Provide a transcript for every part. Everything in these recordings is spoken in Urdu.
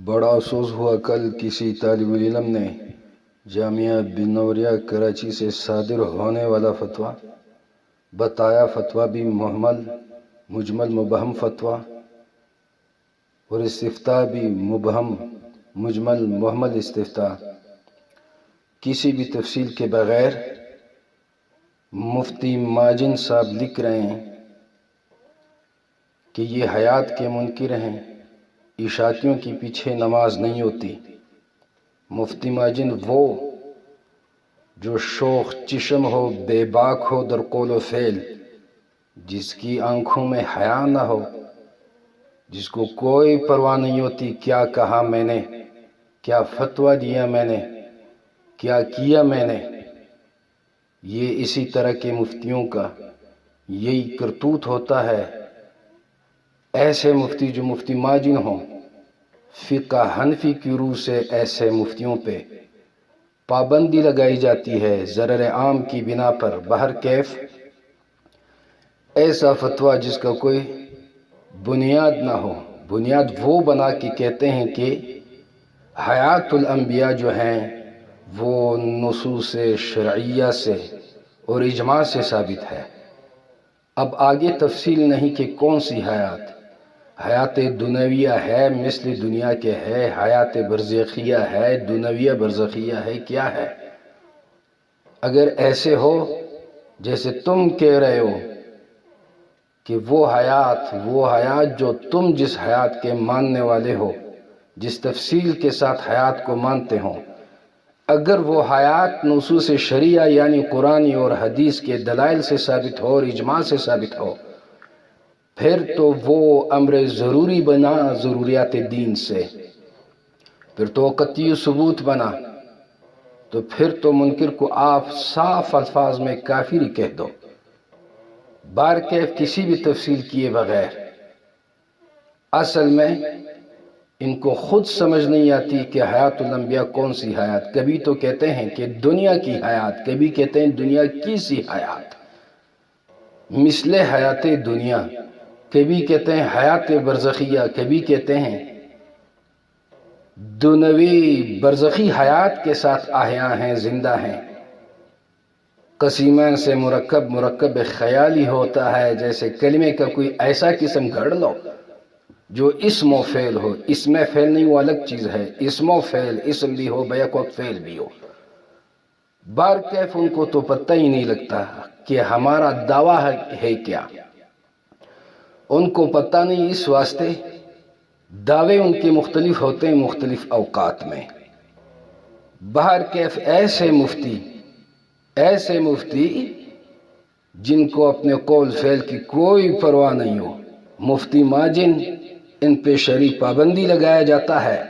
بڑا افسوس ہوا کل کسی طالب علم نے جامعہ بنوریہ کراچی سے صادر ہونے والا فتویٰ بتایا۔ فتویٰ بھی مجمل مبہم فتویٰ اور استفتاء بھی مبہم مجمل محمل استفتاء، کسی بھی تفصیل کے بغیر مفتی ماجن صاحب لکھ رہے ہیں کہ یہ حیات کے منکر ہیں، عشاقیوں کے پیچھے نماز نہیں ہوتی۔ مفتی ماجن وہ جو شوخ چشم ہو، بے باک ہو در قول و فعل، جس کی آنکھوں میں حیا نہ ہو، جس کو کوئی پرواہ نہیں ہوتی کیا کہا میں نے، کیا فتویٰ دیا میں نے، کیا کیا میں نے۔ یہ اسی طرح کے مفتیوں کا یہی کرتوت ہوتا ہے۔ ایسے مفتی جو مفتی ماجن ہوں، فقہ حنفی کی روح سے ایسے مفتیوں پہ پابندی لگائی جاتی ہے ضرر عام کی بنا پر۔ بہر کیف ایسا فتویٰ جس کا کوئی بنیاد نہ ہو، بنیاد وہ بنا کے کہتے ہیں کہ حیات الانبیاء جو ہیں وہ نصوص شرعیہ سے اور اجماع سے ثابت ہے۔ اب آگے تفصیل نہیں کہ کون سی حیات دنیویہ ہے، مثل دنیا کے ہے، حیات برزخیہ ہے، دنیویہ برزخیہ ہے، کیا ہے۔ اگر ایسے ہو جیسے تم کہہ رہے ہو کہ وہ حیات جو تم جس حیات کے ماننے والے ہو، جس تفصیل کے ساتھ حیات کو مانتے ہو، اگر وہ حیات نصوص شریعہ یعنی قرآن اور حدیث کے دلائل سے ثابت ہو اور اجماع سے ثابت ہو، پھر تو وہ امر ضروری بنا ضروریات دین سے، پھر تو قطعی ثبوت بنا، تو پھر تو منکر کو آپ صاف الفاظ میں کافر ہی کہہ دو، بار کیف کسی بھی تفصیل کیے بغیر۔ اصل میں ان کو خود سمجھ نہیں آتی کہ حیات الانبیاء کون سی حیات۔ کبھی تو کہتے ہیں کہ دنیا کی حیات، کبھی کہتے ہیں دنیا کی سی حیات، مثل حیات دنیا، کبھی کہتے ہیں حیات برزخیہ، کبھی کہتے ہیں دنیوی برزخی حیات کے ساتھ احیاء ہیں، زندہ ہیں۔ قسیمین سے مرکب خیالی ہوتا ہے، جیسے کلمے کا کوئی ایسا قسم گھڑ لو جو اسم و فعل ہو۔ اسم فعل نہیں، وہ الگ چیز ہے، اسم و فعل، اسم بھی ہو بیک وقت فعل بھی ہو۔ بار کیف ان کو تو پتہ ہی نہیں لگتا کہ ہمارا دعویٰ ہے کیا، ان کو پتہ نہیں، اس واسطے دعوے ان کے مختلف ہوتے ہیں مختلف اوقات میں۔ بہر کیف ایسے مفتی جن کو اپنے قول فعل کی کوئی پرواہ نہیں ہو، مفتی ماجن، ان پہ شرعی پابندی لگایا جاتا ہے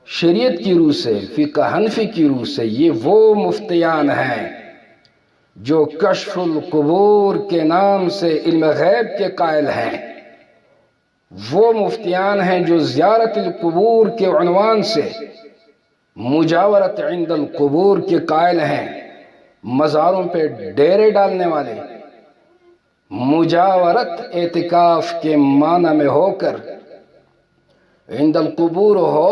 شریعت کی روح سے، فقہ حنفی کی روح سے۔ یہ وہ مفتیان ہیں جو کشف القبور کے نام سے علم غیب کے قائل ہیں، وہ مفتیان ہیں جو زیارت القبور کے عنوان سے مجاورت عند القبور کے قائل ہیں، مزاروں پہ ڈیرے ڈالنے والے۔ مجاورت اعتکاف کے معنی میں ہو کر عند القبور ہو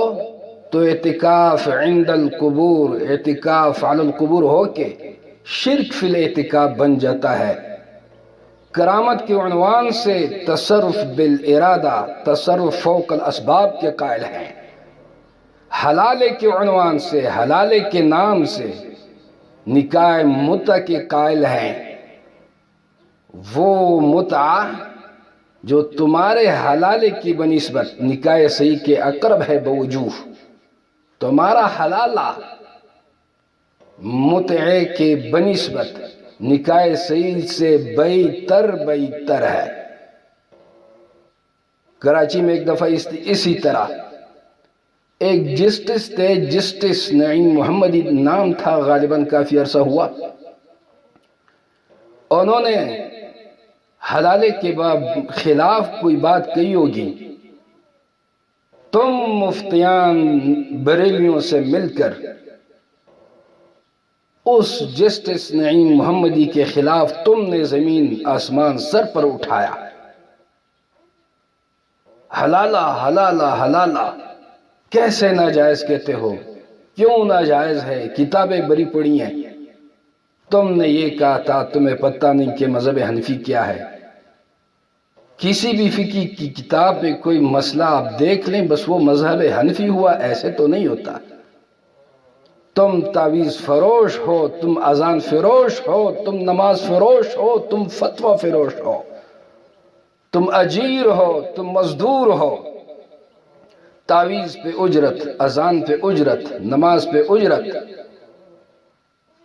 تو اعتکاف عند القبور، اعتکاف علی القبور ہو کے شرک فی الاعتکاف بن جاتا ہے۔ کرامت کے عنوان سے تصرف بالارادہ، تصرف فوق الاسباب کے قائل ہیں۔ حلالے کے عنوان سے، حلالے کے نام سے نکاح متع کے قائل ہیں۔ وہ متع جو تمہارے حلالے کی بنسبت نکاح صحیح کے اقرب ہے بوجوہ، تمہارا حلالہ متعے کے بنسبت نکاح صحیح سے بیتر ہے۔ کراچی میں ایک دفعہ اسی طرح ایک جسٹس تھے، جسٹس نعیم محمدی نام تھا، غالباً کافی عرصہ ہوا۔ انہوں نے حلالے کے خلاف کوئی بات کہی ہوگی، تم مفتیان بریلیوں سے مل کر اس جسٹس نعیم محمدی کے خلاف تم نے زمین آسمان سر پر اٹھایا۔ حلالہ حلالہ حلالہ، کیسے ناجائز کہتے ہو؟ کیوں ناجائز ہے؟ کتابیں بری پڑی ہیں، تم نے یہ کہا تھا تمہیں پتہ نہیں کہ مذہب حنفی کیا ہے۔ کسی بھی فقہ کی کتاب میں کوئی مسئلہ آپ دیکھ لیں بس وہ مذہب حنفی ہوا، ایسے تو نہیں ہوتا۔ تم تعویذ فروش ہو، تم اذان فروش ہو، تم نماز فروش ہو، تم فتویٰ فروش ہو، تم اجیر ہو، تم مزدور ہو، تعویذ پہ اجرت، اذان پہ اجرت، نماز پہ اجرت۔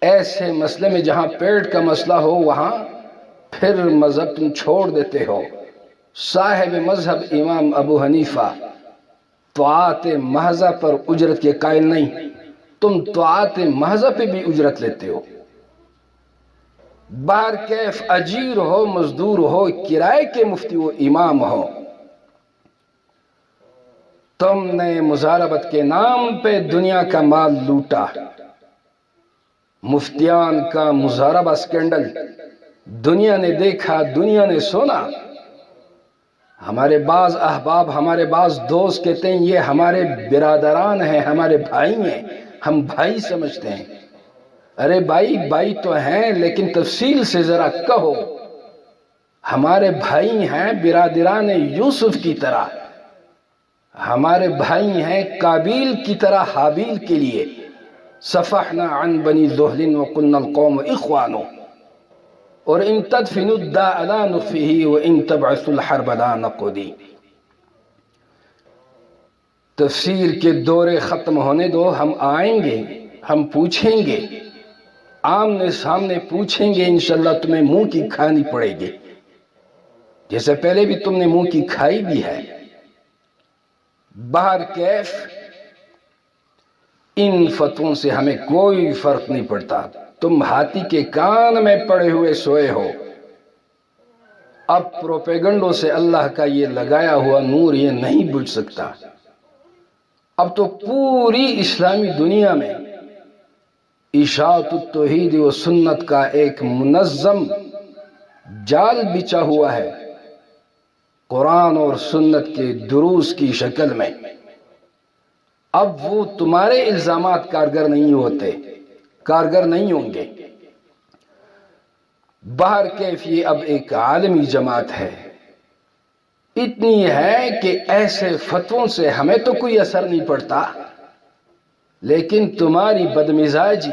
ایسے مسئلے میں جہاں پیٹ کا مسئلہ ہو وہاں پھر مذہب تم چھوڑ دیتے ہو۔ صاحب مذہب امام ابو حنیفہ طاعت محضہ پر اجرت کے قائل نہیں، تم طاعت محضہ پہ بھی اجرت لیتے ہو۔ بہر کیف اجیر ہو، مزدور ہو، کرائے کے مفتی و امام ہو، تم نے مزاربت کے نام پہ دنیا کا مال لوٹا۔ مفتیان کا مزاربہ سکینڈل دنیا نے دیکھا، دنیا نے سنا۔ ہمارے بعض احباب، ہمارے بعض دوست کہتے ہیں یہ ہمارے برادران ہیں، ہمارے بھائی ہیں، ہم بھائی سمجھتے ہیں۔ ارے بھائی تو ہیں لیکن تفصیل سے ذرا کہو۔ ہمارے بھائی ہیں برادران یوسف کی طرح، ہمارے بھائی ہیں قابیل کی طرح حابیل کے لیے۔ صفحنا عن بنی ذہل وقلنا القوم اخوانو، اور ان تدفنوا الداء لا نخفه وان تبعثوا الحرب لا نقضي۔ تفسیر کے دورے ختم ہونے دو، ہم آئیں گے، ہم پوچھیں گے، آمنے سامنے پوچھیں گے، انشاءاللہ تمہیں منہ کی کھانی پڑے گی، جیسے پہلے بھی تم نے منہ کی کھائی بھی ہے۔ بہر کیف ان فتووں سے ہمیں کوئی فرق نہیں پڑتا۔ تم ہاتھی کے کان میں پڑے ہوئے سوئے ہو۔ اب پروپیگنڈوں سے اللہ کا یہ لگایا ہوا نور یہ نہیں بجھ سکتا۔ اب تو پوری اسلامی دنیا میں اشاعت التوحید و سنت کا ایک منظم جال بچا ہوا ہے، قرآن اور سنت کے دروس کی شکل میں۔ اب وہ تمہارے الزامات کارگر نہیں ہوتے، کارگر نہیں ہوں گے۔ بہر کیف یہ اب ایک عالمی جماعت ہے، اتنی ہے کہ ایسے فتووں سے ہمیں تو کوئی اثر نہیں پڑتا، لیکن تمہاری بدمزاجی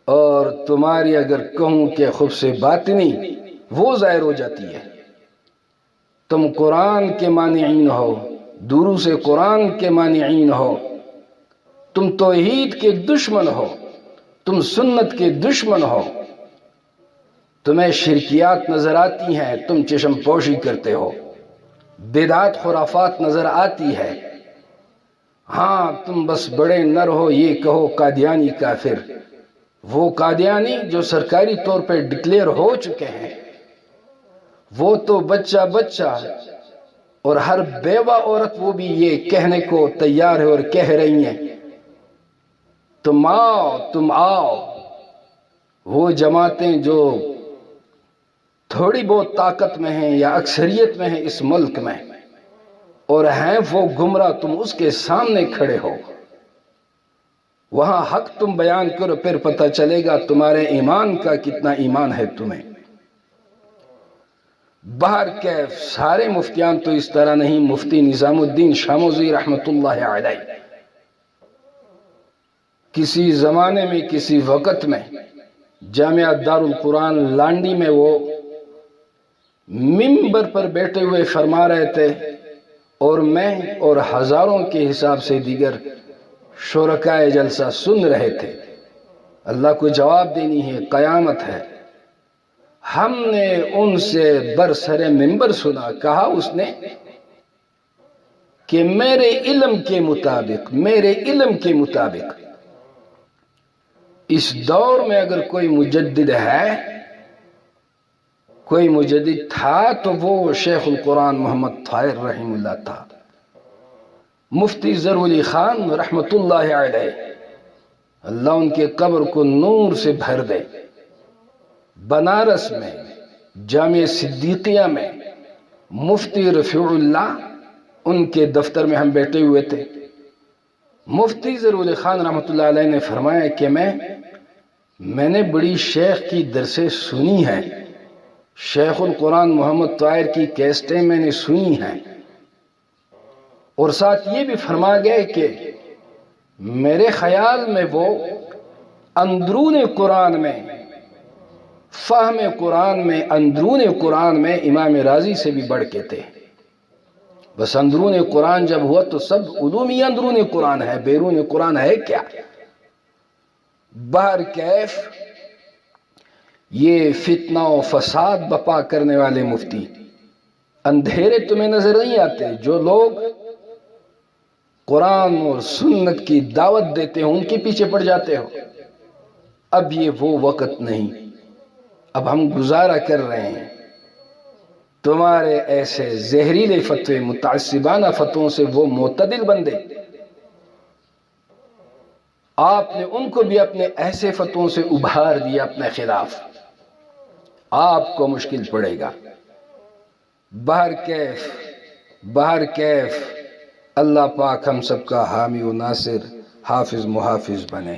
اور تمہاری اگر کہوں کہ خبث باطنی وہ ظاہر ہو جاتی ہے۔ تم قرآن کے مانعین ہو، دروس قرآن کے مانعین ہو، تم توحید کے دشمن ہو، تم سنت کے دشمن ہو، تمہیں شرکیات نظر آتی ہیں، تم چشم پوشی کرتے ہو، بدعات خرافات نظر آتی ہے۔ ہاں تم بس بڑے نر ہو یہ کہو قادیانی کافر، وہ قادیانی جو سرکاری طور پہ ڈکلیئر ہو چکے ہیں، وہ تو بچہ اور ہر بیوہ عورت وہ بھی یہ کہنے کو تیار ہے اور کہہ رہی ہیں تم آؤ۔ وہ جماعتیں جو تھوڑی بہت طاقت میں ہیں یا اکثریت میں ہیں اس ملک میں اور ہیں وہ گمراہ، تم اس کے سامنے کھڑے ہو، وہاں حق تم بیان کرو، پھر پتہ چلے گا تمہارے ایمان کا کتنا ایمان ہے تمہیں۔ بہر کیف سارے مفتیان تو اس طرح نہیں۔ مفتی نظام الدین شاموزی رحمت اللہ علیہ کسی زمانے میں کسی وقت میں جامعہ دارالقرآن لانڈی میں وہ منبر پر بیٹھے ہوئے فرما رہے تھے، اور میں اور ہزاروں کے حساب سے دیگر شرکائے جلسہ سن رہے تھے۔ اللہ کو جواب دینی ہے، قیامت ہے۔ ہم نے ان سے برسر منبر سنا، کہا اس نے کہ میرے علم کے مطابق اس دور میں اگر کوئی مجدد ہے، کوئی مجدد تھا تو وہ شیخ القرآن محمد طاہر رحمہ اللہ تھا۔ مفتی ظہور علی خان رحمت اللہ علیہ، اللہ ان کے قبر کو نور سے بھر دے، بنارس میں جامعہ صدیقیہ میں مفتی رفیع اللہ ان کے دفتر میں ہم بیٹھے ہوئے تھے. مفتی ظہور خان رحمۃ اللہ علیہ نے فرمایا کہ میں نے بڑی شیخ کی درسیں سنی ہیں، شیخ القرآن محمد طاہر کی کیسٹیں میں نے سنی ہیں، اور ساتھ یہ بھی فرما گئے کہ میرے خیال میں وہ اندرون قرآن میں، فہم قرآن میں، اندرون قرآن میں امام رازی سے بھی بڑھ کے تھے. بس اندرون قرآن جب ہوا تو سب علوم ہی اندرون قرآن ہے، بیرون قرآن ہے کیا؟ بہر کیف یہ فتنہ و فساد بپا کرنے والے مفتی، اندھیرے تمہیں نظر نہیں آتے؟ جو لوگ قرآن اور سنت کی دعوت دیتے ہیں ان کے پیچھے پڑ جاتے ہو. اب یہ وہ وقت نہیں، اب ہم گزارا کر رہے ہیں. تمہارے ایسے زہریلے فتوے، متعصبانہ فتووں سے وہ معتدل بندے، آپ نے ان کو بھی اپنے ایسے فتووں سے ابھار دیا اپنے خلاف. آپ کو مشکل پڑے گا. بہر کیف اللہ پاک ہم سب کا حامی و ناصر، حافظ محافظ بنے.